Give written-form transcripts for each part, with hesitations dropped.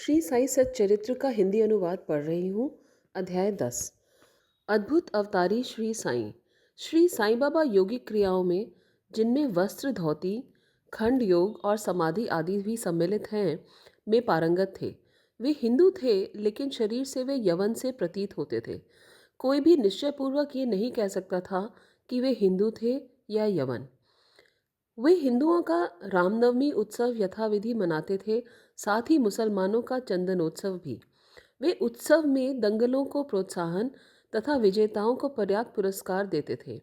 श्री साई सच्चरित्र का हिंदी अनुवाद पढ़ रही हूँ। अध्याय 10। अद्भुत अवतारी श्री साईं। श्री साईं बाबा योगिक क्रियाओं में, जिनमें वस्त्र धोती, खंड योग और समाधि आदि भी सम्मिलित हैं, में पारंगत थे। वे हिंदू थे, लेकिन शरीर से वे यवन से प्रतीत होते थे। कोई भी निश्चयपूर्वक ये नहीं कह सकता था कि वे हिंदू थे या यवन। वे हिंदुओं का रामनवमी उत्सव यथाविधि मनाते थे, साथ ही मुसलमानों का चंदनोत्सव भी। वे उत्सव में दंगलों को प्रोत्साहन तथा विजेताओं को पर्याप्त पुरस्कार देते थे।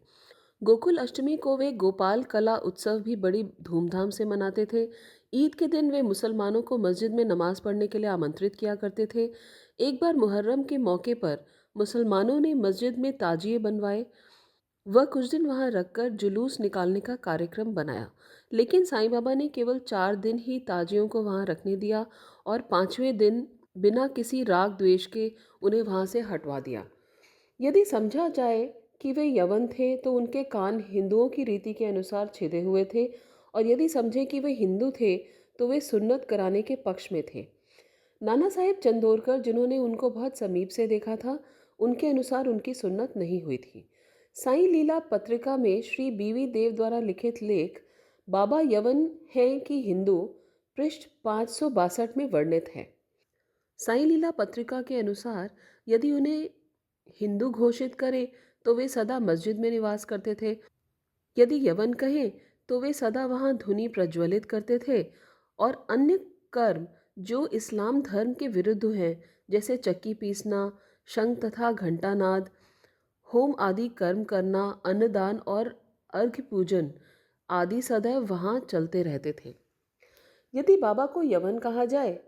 गोकुल अष्टमी को वे गोपाल कला उत्सव भी बड़ी धूमधाम से मनाते थे। ईद के दिन वे मुसलमानों को मस्जिद में नमाज पढ़ने के लिए आमंत्रित किया करते थे। एक बार मुहर्रम के मौके पर मुसलमानों ने मस्जिद में ताजिए बनवाए। वह कुछ दिन वहां रखकर जुलूस निकालने का कार्यक्रम बनाया, लेकिन साईं बाबा ने केवल 4 दिन ही ताजियों को वहां रखने दिया और 5वें दिन बिना किसी राग द्वेष के उन्हें वहां से हटवा दिया। यदि समझा जाए कि वे यवन थे तो उनके कान हिंदुओं की रीति के अनुसार छिदे हुए थे, और यदि समझे कि वे हिंदू थे तो वे सुन्नत कराने के पक्ष में थे। नाना साहेब चंदोरकर, जिन्होंने उनको बहुत समीप से देखा था, उनके अनुसार उनकी सुन्नत नहीं हुई थी। साईं लीला पत्रिका में श्री बीवी देव द्वारा लिखित लेख बाबा यवन हैं कि हिंदू, पृष्ठ 562 में वर्णित है। साईं लीला पत्रिका के अनुसार यदि उन्हें हिंदू घोषित करें तो वे सदा मस्जिद में निवास करते थे। यदि यवन कहें तो वे सदा वहां धुनी प्रज्वलित करते थे, और अन्य कर्म जो इस्लाम धर्म के विरुद्ध हैं, जैसे चक्की पीसना, शंख तथा घंटानाद, होम आदि कर्म करना, अन्नदान और अर्घ्य पूजन आदि सदैव वहां चलते रहते थे। यदि बाबा को यवन कहा जाए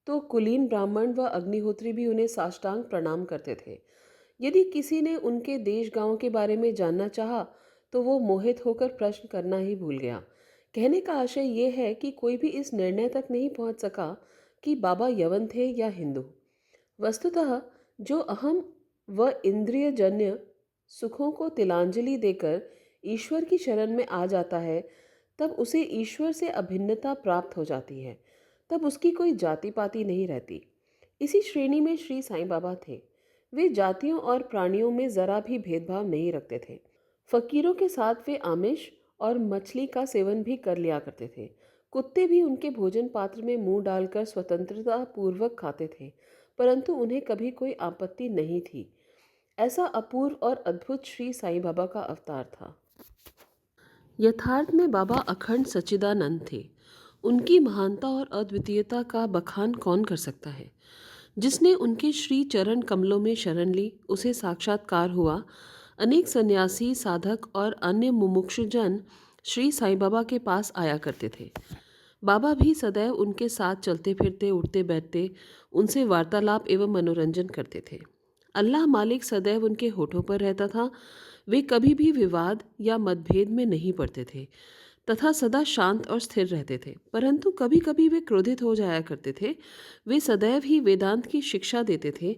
तो कुलीन ब्राह्मण व अग्निहोत्री भी उन्हें साष्टांग प्रणाम करते थे। यदि किसी ने उनके देश गांव के बारे में जानना चाहा तो वो मोहित होकर प्रश्न करना ही भूल गया। कहने का आशय ये है कि कोई भी इस निर्णय तक नहीं पहुंच सका कि बाबा यवन थे या हिंदू। वस्तुतः जो अहम व इंद्रियजन्य सुखों को तिलांजलि देकर ईश्वर की शरण में आ जाता है, तब उसे ईश्वर से अभिन्नता प्राप्त हो जाती है। तब उसकी कोई जाति पाति नहीं रहती। इसी श्रेणी में श्री साईं बाबा थे। वे जातियों और प्राणियों में जरा भी भेदभाव नहीं रखते थे। फकीरों के साथ वे आमिष और मछली का सेवन भी कर लिया करते थे। कुत्ते भी उनके भोजन पात्र में मुंह डालकर स्वतंत्रता पूर्वक खाते थे, परंतु उन्हें कभी कोई आपत्ति नहीं थी। ऐसा अपूर्व और अद्भुत श्री साईं बाबा का अवतार था। यथार्थ में बाबा अखंड सच्चिदानंद थे। उनकी महानता और अद्वितीयता का बखान कौन कर सकता है। जिसने उनके श्री चरण कमलों में शरण ली, उसे साक्षात्कार हुआ। अनेक सन्यासी, साधक और अन्य मुमुक्षुजन श्री साईं बाबा के पास आया करते थे। बाबा भी सदैव उनके साथ चलते फिरते, उठते बैठते, उनसे वार्तालाप एवं मनोरंजन करते थे। अल्लाह मालिक सदैव उनके होठों पर रहता था। वे कभी भी विवाद या मतभेद में नहीं पड़ते थे तथा सदा शांत और स्थिर रहते थे, परंतु कभी कभी वे क्रोधित हो जाया करते थे। वे सदैव ही वेदांत की शिक्षा देते थे।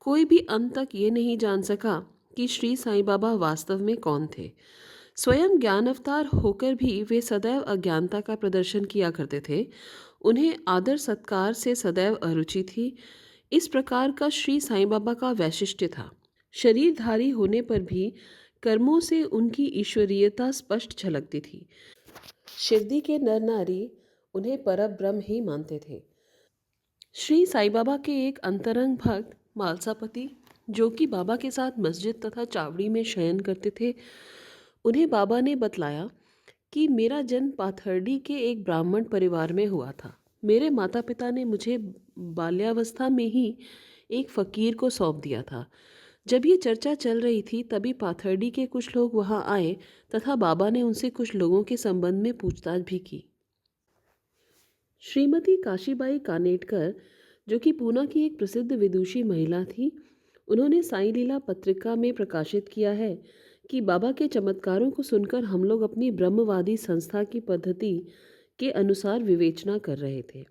कोई भी अंत तक ये नहीं जान सका कि श्री साईं बाबा वास्तव में कौन थे। स्वयं ज्ञान अवतार होकर भी वे सदैव अज्ञानता का प्रदर्शन किया करते थे। उन्हें आदर सत्कार से सदैव अरुचि थी। इस प्रकार का श्री साईं बाबा का वैशिष्ट्य था। शरीरधारी होने पर भी कर्मों से उनकी ईश्वरीयता स्पष्ट झलकती थी। शिरडी के नर नारी उन्हें परम ब्रह्म ही मानते थे। श्री साईं बाबा के एक अंतरंग भक्त मालसापति, जो कि बाबा के साथ मस्जिद तथा चावड़ी में शयन करते थे, उन्हें बाबा ने बतलाया कि मेरा जन्म पाथर्डी के एक ब्राह्मण परिवार में हुआ था। मेरे माता पिता ने मुझे बाल्यावस्था में ही एक फकीर को सौंप दिया था। जब ये चर्चा चल रही थी तभी पाथर्डी के कुछ लोग वहां आए तथा बाबा ने उनसे कुछ लोगों के संबंध में पूछताछ भी की। श्रीमती काशीबाई कानेटकर, जो कि पूना की एक प्रसिद्ध विदुषी महिला थी, उन्होंने साईं लीला पत्रिका में प्रकाशित किया है कि बाबा के चमत्कारों को सुनकर हम लोग अपनी ब्रह्मवादी संस्था की पद्धति के अनुसार विवेचना कर रहे थे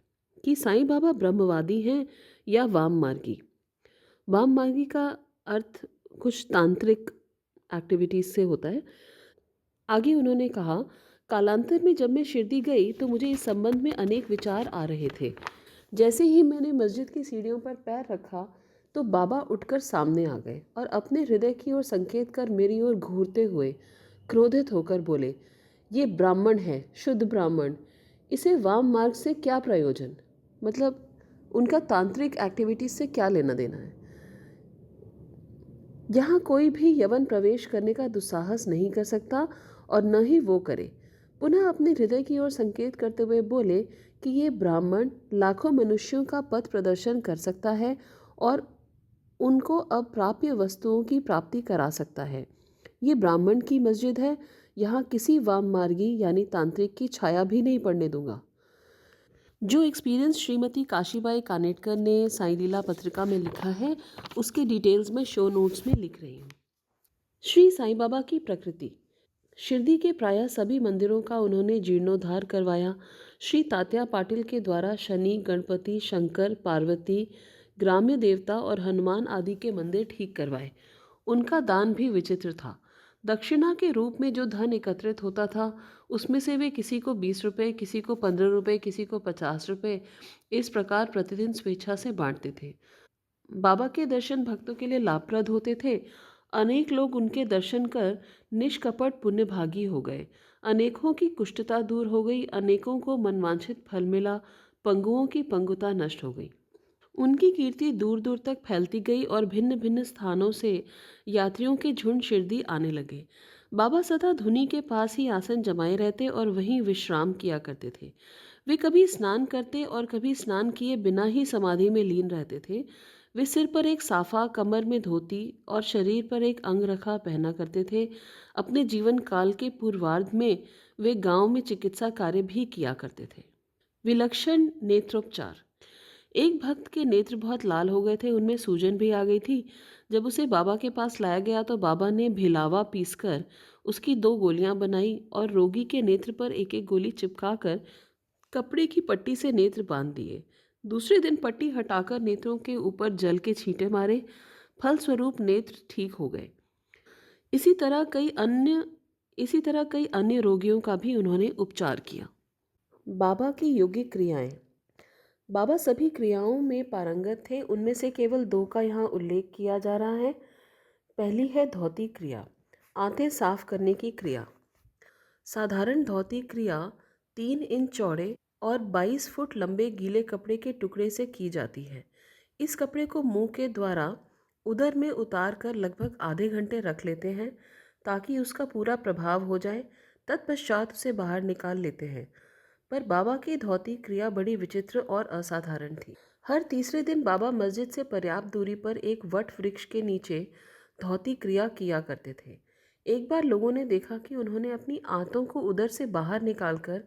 कि साईं बाबा ब्रह्मवादी हैं या वाम मार्गी। वाम मार्गी का अर्थ कुछ तांत्रिक एक्टिविटीज से होता है। आगे उन्होंने कहा, कालांतर में जब मैं शिरडी गई तो मुझे इस संबंध में अनेक विचार आ रहे थे। जैसे ही मैंने मस्जिद की सीढ़ियों पर पैर रखा तो बाबा उठकर सामने आ गए और अपने हृदय की ओर संकेत कर मेरी ओर घूरते हुए क्रोधित होकर बोले, ये ब्राह्मण है, शुद्ध ब्राह्मण, इसे वाम मार्ग से क्या प्रयोजन? मतलब उनका तांत्रिक एक्टिविटीज से क्या लेना देना है? यहाँ कोई भी यवन प्रवेश करने का दुस्साहस नहीं कर सकता और न ही वो करे। पुनः अपने हृदय की ओर संकेत करते हुए बोले कि ये ब्राह्मण लाखों मनुष्यों का पथ प्रदर्शन कर सकता है और उनको अप्राप्य वस्तुओं की प्राप्ति करा सकता है। ये ब्राह्मण की मस्जिद है, यहाँ किसी वाम मार्गी यानी तांत्रिक की छाया भी नहीं पड़ने दूंगा। जो एक्सपीरियंस श्रीमती काशीबाई कानेटकर ने साईं लीला पत्रिका में लिखा है, उसके डिटेल्स में शो नोट्स में लिख रही हूँ। श्री साईं बाबा की प्रकृति। शिरडी के प्रायः सभी मंदिरों का उन्होंने जीर्णोद्धार करवाया। श्री तात्या पाटिल के द्वारा शनि, गणपति, शंकर, पार्वती, ग्राम्य देवता और हनुमान आदि के मंदिर ठीक करवाए। उनका दान भी विचित्र था। दक्षिणा के रूप में जो धन एकत्रित होता था उसमें से वे किसी को 20 रुपये, किसी को 15 रुपये, किसी को 50 रुपये, इस प्रकार प्रतिदिन स्वेच्छा से बांटते थे। बाबा के दर्शन भक्तों के लिए लाभप्रद होते थे। अनेक लोग उनके दर्शन कर निष्कपट पुण्यभागी हो गए। अनेकों की कुष्ठता दूर हो गई, अनेकों को मनवांछित फल मिला, पंगुओं की पंगुता नष्ट हो गई। उनकी कीर्ति दूर दूर तक फैलती गई और भिन्न भिन्न स्थानों से यात्रियों के झुंड शिरडी आने लगे। बाबा सदा धुनी के पास ही आसन जमाए रहते और वहीं विश्राम किया करते थे। वे कभी स्नान करते और कभी स्नान किए बिना ही समाधि में लीन रहते थे। वे सिर पर एक साफा, कमर में धोती और शरीर पर एक अंगरखा पहना करते थे। अपने जीवन काल के पूर्वार्ध में वे गांव में चिकित्सा कार्य भी किया करते थे। विलक्षण नेत्रोपचार। एक भक्त के नेत्र बहुत लाल हो गए थे, उनमें सूजन भी आ गई थी। जब उसे बाबा के पास लाया गया तो बाबा ने भिलावा पीसकर उसकी 2 गोलियां बनाई और रोगी के नेत्र पर एक एक गोली चिपकाकर कपड़े की पट्टी से नेत्र बांध दिए। दूसरे दिन पट्टी हटाकर नेत्रों के ऊपर जल के छींटे मारे। फलस्वरूप नेत्र ठीक हो गए। इसी तरह कई अन्य इसी तरह कई अन्य रोगियों का भी उन्होंने उपचार किया। बाबा की योगिक क्रियाएं। बाबा सभी क्रियाओं में पारंगत थे। उनमें से केवल 2 का यहाँ उल्लेख किया जा रहा है। पहली है धोती क्रिया, आंतें साफ करने की क्रिया। साधारण धोती क्रिया 3 इंच चौड़े और 22 फुट लंबे गीले कपड़े के टुकड़े से की जाती है। इस कपड़े को मुंह के द्वारा उदर में उतार कर लगभग आधे घंटे रख लेते हैं ताकि उसका पूरा प्रभाव हो जाए। तत्पश्चात उसे बाहर निकाल लेते हैं। पर बाबा की धोती क्रिया बड़ी विचित्र और असाधारण थी। हर तीसरे दिन बाबा मस्जिद से पर्याप्त दूरी पर एक वट वृक्ष के नीचे धोती क्रिया किया करते थे। एक बार लोगों ने देखा कि उन्होंने अपनी आंतों को उधर से बाहर निकालकर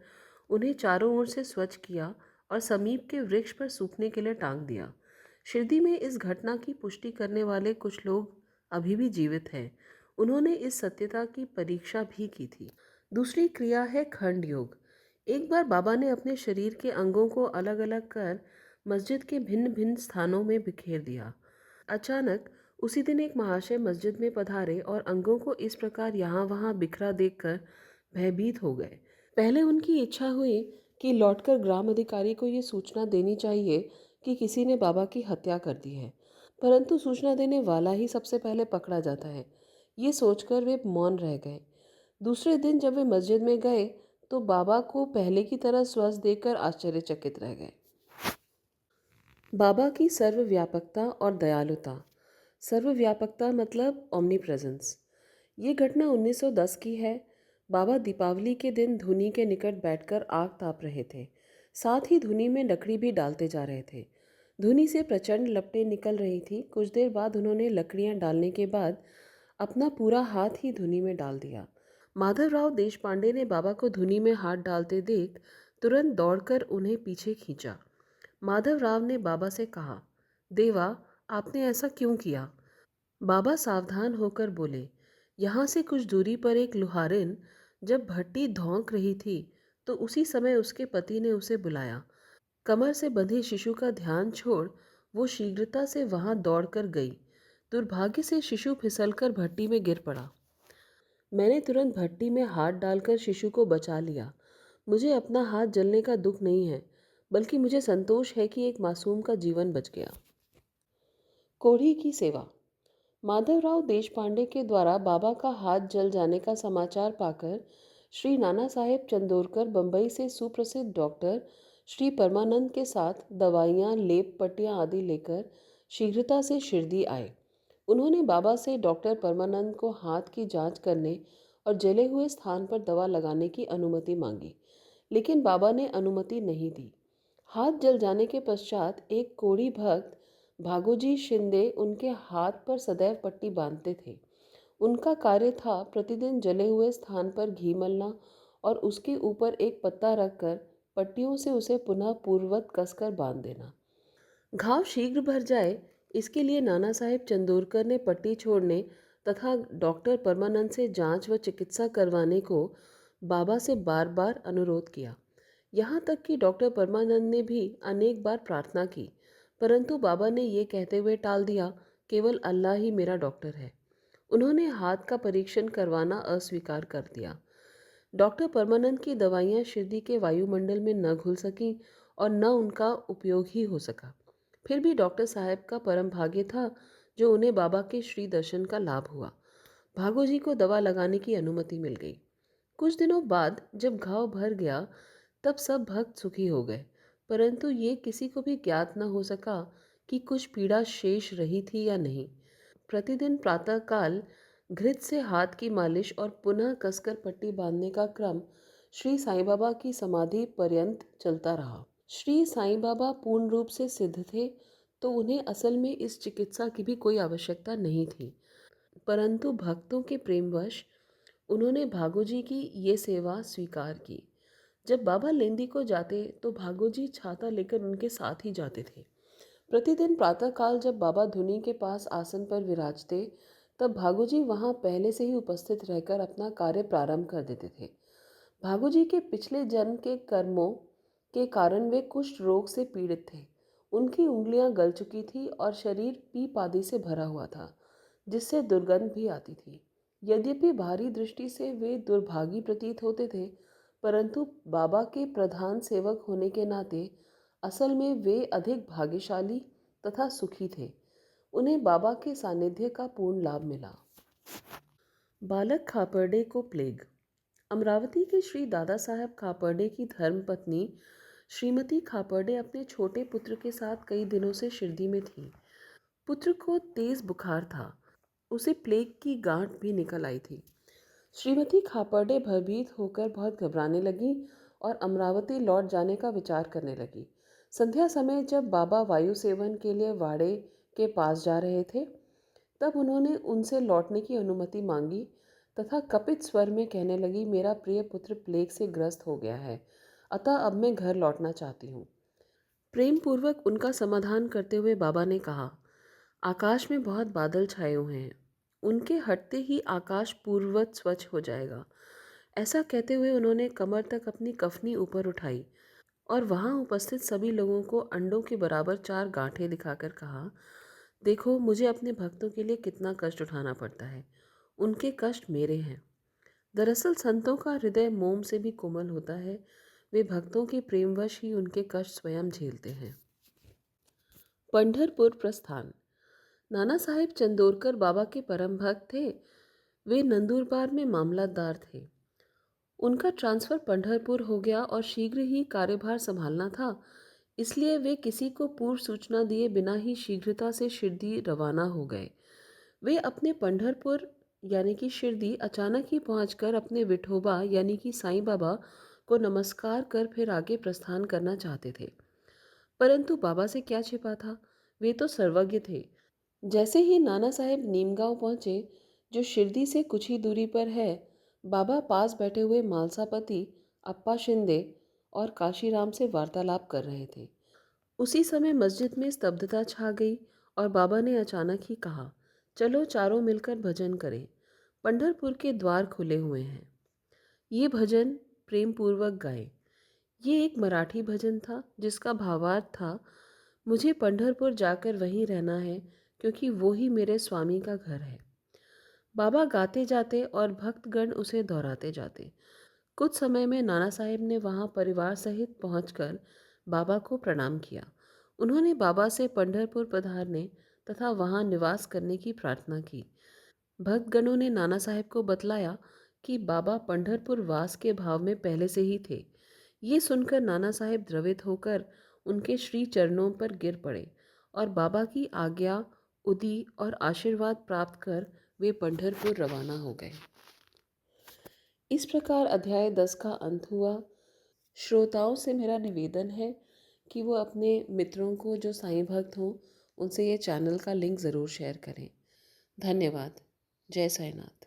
उन्हें चारों ओर से स्वच्छ किया और समीप के वृक्ष पर सूखने के लिए टांग दिया। शिरडी में इस घटना की पुष्टि करने वाले कुछ लोग अभी भी जीवित हैं। उन्होंने इस सत्यता की परीक्षा भी की थी। दूसरी क्रिया है खंड योग। एक बार बाबा ने अपने शरीर के अंगों को अलग अलग कर मस्जिद के भिन्न भिन्न स्थानों में बिखेर दिया। अचानक उसी दिन एक महाशय मस्जिद में पधारे और अंगों को इस प्रकार यहाँ वहाँ बिखरा देखकर भयभीत हो गए। पहले उनकी इच्छा हुई कि लौटकर ग्राम अधिकारी को ये सूचना देनी चाहिए कि किसी ने बाबा की हत्या कर दी है, परंतु सूचना देने वाला ही सबसे पहले पकड़ा जाता है। ये सोचकर वे मौन रह गए। दूसरे दिन जब वे मस्जिद में गए तो बाबा को पहले की तरह स्वस्थ देखकर आश्चर्यचकित रह गए। बाबा की सर्वव्यापकता और दयालुता। सर्वव्यापकता मतलब ओमनी प्रेजेंस। ये घटना 1910 की है। बाबा दीपावली के दिन धुनी के निकट बैठकर आग ताप रहे थे। साथ ही धुनी में लकड़ी भी डालते जा रहे थे। धुनी से प्रचंड लपटें निकल रही थी। कुछ देर बाद उन्होंने लकड़ियां डालने के बाद अपना पूरा हाथ ही धुनी में डाल दिया। माधवराव देशपांडे ने बाबा को धुनी में हाथ डालते देख तुरंत दौड़कर उन्हें पीछे खींचा। माधवराव ने बाबा से कहा, देवा, आपने ऐसा क्यों किया? बाबा सावधान होकर बोले, यहाँ से कुछ दूरी पर एक लुहारिन जब भट्टी धौंक रही थी तो उसी समय उसके पति ने उसे बुलाया। कमर से बंधे शिशु का ध्यान छोड़ वो शीघ्रता से वहां दौड़कर गई। दुर्भाग्य से शिशु फिसलकर भट्टी में गिर पड़ा। मैंने तुरंत भट्टी में हाथ डालकर शिशु को बचा लिया। मुझे अपना हाथ जलने का दुख नहीं है। बल्कि मुझे संतोष है कि एक मासूम का जीवन बच गया। कोढ़ी की सेवा। माधवराव देशपांडे के द्वारा बाबा का हाथ जल जाने का समाचार पाकर श्री नाना साहेब चंदोरकर बंबई से सुप्रसिद्ध डॉक्टर श्री परमानंद के साथ दवाइयाँ, लेप, पट्टियाँ आदि लेकर शीघ्रता से शिरडी आए। उन्होंने बाबा से डॉक्टर परमानंद को हाथ की जांच करने और जले हुए स्थान पर दवा लगाने की अनुमति मांगी, लेकिन बाबा ने अनुमति नहीं दी। हाथ जल जाने के पश्चात एक कोढ़ी भक्त भागोजी शिंदे उनके हाथ पर सदैव पट्टी बांधते थे। उनका कार्य था प्रतिदिन जले हुए स्थान पर घी मलना और उसके ऊपर एक पत्ता रखकर पट्टियों से उसे पुनः पूर्ववत कसकर बांध देना। घाव शीघ्र भर जाए, इसके लिए नाना साहेब चंदोरकर ने पट्टी छोड़ने तथा डॉक्टर परमानंद से जांच व चिकित्सा करवाने को बाबा से बार बार अनुरोध किया। यहाँ तक कि डॉक्टर परमानंद ने भी अनेक बार प्रार्थना की, परंतु बाबा ने ये कहते हुए टाल दिया, केवल अल्लाह ही मेरा डॉक्टर है। उन्होंने हाथ का परीक्षण करवाना अस्वीकार कर दिया। डॉक्टर परमानंद की दवाइयाँ शिरडी के वायुमंडल में न घुल सकीं और न उनका उपयोग ही हो सका। फिर भी डॉक्टर साहब का परम भाग्य था जो उन्हें बाबा के श्री दर्शन का लाभ हुआ। भागो जी को दवा लगाने की अनुमति मिल गई। कुछ दिनों बाद जब घाव भर गया तब सब भक्त सुखी हो गए, परंतु ये किसी को भी ज्ञात न हो सका कि कुछ पीड़ा शेष रही थी या नहीं। प्रतिदिन प्रातःकाल घृत से हाथ की मालिश और पुनः कसकर पट्टी बांधने का क्रम श्री साईं बाबा की समाधि पर्यंत चलता रहा। श्री साईं बाबा पूर्ण रूप से सिद्ध थे, तो उन्हें असल में इस चिकित्सा की भी कोई आवश्यकता नहीं थी, परंतु भक्तों के प्रेमवश उन्होंने भागोजी की ये सेवा स्वीकार की। जब बाबा लेंदी को जाते तो भागोजी छाता लेकर उनके साथ ही जाते थे। प्रतिदिन प्रातःकाल जब बाबा धुनी के पास आसन पर विराजते, तब भागोजी वहां पहले से ही उपस्थित रहकर अपना कार्य प्रारंभ कर देते थे। भागोजी के पिछले जन्म के कर्मों के कारण वे कुष्ठ रोग से पीड़ित थे। उनकी उंगलियां गल चुकी थी और शरीर पीप आदि से भरा हुआ था, जिससे दुर्गंध भी आती थी। यद्यपि बाहरी दृष्टि से वे दुर्भागी प्रतीत होते थे, परंतु बाबा के प्रधान सेवक होने के नाते असल में वे अधिक भाग्यशाली तथा सुखी थे। उन्हें बाबा के सानिध्य का पूर्ण लाभ मिला। बालक खापर्डे को प्लेग। अमरावती के श्री दादा साहब खापर्डे की धर्मपत्नी श्रीमती खापर्डे अपने छोटे पुत्र के साथ कई दिनों से शिरडी में थी। पुत्र को तेज बुखार था, उसे प्लेग की गांठ भी निकल आई थी। श्रीमती खापर्डे भयभीत होकर बहुत घबराने लगी और अमरावती लौट जाने का विचार करने लगी। संध्या समय जब बाबा वायु सेवन के लिए वाड़े के पास जा रहे थे, तब उन्होंने उनसे लौटने की अनुमति मांगी तथा कपित स्वर में कहने लगी, मेरा प्रिय पुत्र प्लेग से ग्रस्त हो गया है, अतः अब मैं घर लौटना चाहती हूँ। प्रेम पूर्वक उनका समाधान करते हुए बाबा ने कहा, आकाश में बहुत बादल छाए हुए हैं, उनके हटते ही आकाश पूर्ववत स्वच्छ हो जाएगा। ऐसा कहते हुए उन्होंने कमर तक अपनी कफनी ऊपर उठाई और वहां उपस्थित सभी लोगों को अंडों के बराबर 4 गांठें दिखाकर कहा, देखो मुझे अपने भक्तों के लिए कितना कष्ट उठाना पड़ता है, उनके कष्ट मेरे हैं। दरअसल संतों का हृदय मोम से भी कोमल होता है, वे भक्तों के प्रेमवश ही उनके कष्ट स्वयं झेलते हैं। पंढरपुर प्रस्थान। नाना साहेब चंदोरकर बाबा के परम भक्त थे। वे नंदुरबार में मामलतदार थे। उनका ट्रांसफ़र पंढरपुर हो गया और शीघ्र ही कार्यभार संभालना था, इसलिए वे किसी को पूर्व सूचना दिए बिना ही शीघ्रता से शिरडी रवाना हो गए। वे अपने पंढरपुर यानी कि शिरडी अचानक ही पहुंचकर अपने विठोबा यानी कि साईं बाबा को नमस्कार कर फिर आगे प्रस्थान करना चाहते थे, परंतु बाबा से क्या छिपा था, वे तो सर्वज्ञ थे। जैसे ही नाना साहेब नीमगांव पहुंचे, जो शिरडी से कुछ ही दूरी पर है, बाबा पास बैठे हुए मालसापति अप्पा शिंदे और काशीराम से वार्तालाप कर रहे थे। उसी समय मस्जिद में स्तब्धता छा गई और बाबा ने अचानक ही कहा, चलो चारों मिलकर भजन करें, पंढरपुर के द्वार खुले हुए हैं। ये भजन प्रेम पूर्वक गाए। ये एक मराठी भजन था जिसका भावार्थ था, मुझे पंढरपुर जाकर वहीं रहना है क्योंकि वो ही मेरे स्वामी का घर है। बाबा गाते जाते और भक्तगण उसे दोहराते जाते। कुछ समय में नाना साहेब ने वहां परिवार सहित पहुंचकर बाबा को प्रणाम किया। उन्होंने बाबा से पंढरपुर पधारने तथा वहां निवास करने की प्रार्थना की। भक्तगणों ने नाना साहेब को बतलाया कि बाबा पंढरपुर वास के भाव में पहले से ही थे। ये सुनकर नाना साहेब द्रवित होकर उनके श्री चरणों पर गिर पड़े और बाबा की आज्ञा, उदी और आशीर्वाद प्राप्त कर वे पंढरपुर रवाना हो गए। इस प्रकार अध्याय 10 का अंत हुआ। श्रोताओं से मेरा निवेदन है कि वो अपने मित्रों को जो साईं भक्त हों उनसे ये चैनल का लिंक ज़रूर शेयर करें। धन्यवाद। जय साईनाथ।